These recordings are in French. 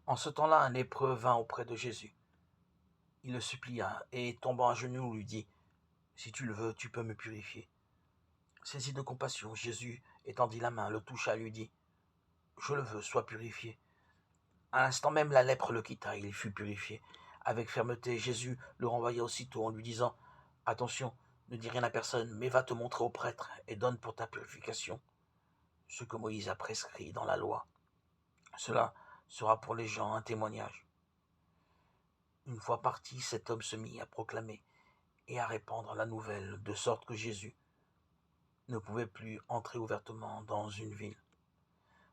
En ce temps-là, un lépreux vint auprès de Jésus. Il le supplia et, tombant à genoux, lui dit : « Si tu le veux, tu peux me purifier. » Saisi de compassion, Jésus étendit la main, le toucha et lui dit : « Je le veux, sois purifié. » À l'instant même, la lèpre le quitta, il fut purifié. Avec fermeté, Jésus le renvoya aussitôt en lui disant : « Attention, ne dis rien à personne, mais va te montrer au prêtre et donne pour ta purification ce que Moïse a prescrit dans la loi. Cela sera pour les gens un témoignage. » Une fois parti, cet homme se mit à proclamer et à répandre la nouvelle, de sorte que Jésus ne pouvait plus entrer ouvertement dans une ville,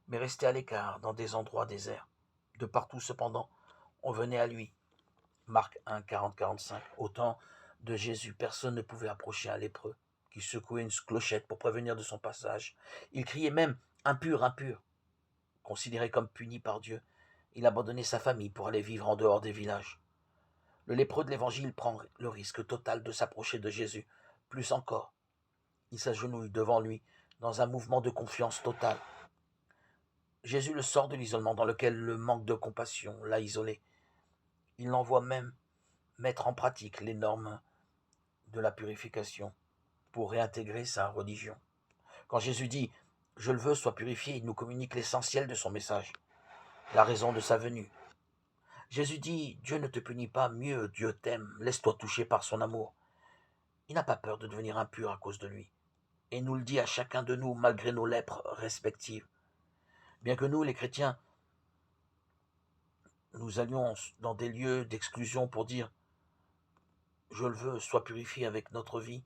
mais restait à l'écart dans des endroits déserts. De partout, cependant, on venait à lui. Marc 1, 40-45. Au temps de Jésus, personne ne pouvait approcher un lépreux qui secouait une clochette pour prévenir de son passage. Il criait même : « Impur, impur !» Considéré comme puni par Dieu, il abandonnait sa famille pour aller vivre en dehors des villages. Le lépreux de l'Évangile prend le risque total de s'approcher de Jésus. Plus encore, il s'agenouille devant lui dans un mouvement de confiance totale. Jésus le sort de l'isolement dans lequel le manque de compassion l'a isolé. Il l'envoie même mettre en pratique les normes de la purification pour réintégrer sa religion. Quand Jésus dit « Je le veux, sois purifié », il nous communique l'essentiel de son message, la raison de sa venue. Jésus dit « Dieu ne te punit pas, mieux, Dieu t'aime, laisse-toi toucher par son amour. » Il n'a pas peur de devenir impur à cause de lui, et nous le dit à chacun de nous malgré nos lèpres respectives. Bien que nous, les chrétiens, nous allions dans des lieux d'exclusion pour dire « Je le veux, sois purifié » avec notre vie,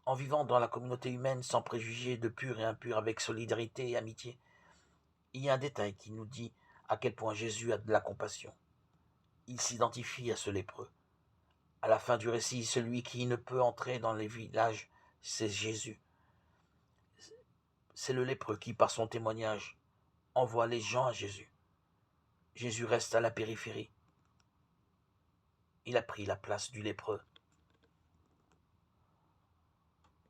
en vivant dans la communauté humaine sans préjugés de pur et impur, avec solidarité et amitié, il y a un détail qui nous dit à quel point Jésus a de la compassion. Il s'identifie à ce lépreux. À la fin du récit, celui qui ne peut entrer dans les villages, c'est Jésus. C'est le lépreux qui, par son témoignage, envoie les gens à Jésus. Jésus reste à la périphérie. Il a pris la place du lépreux.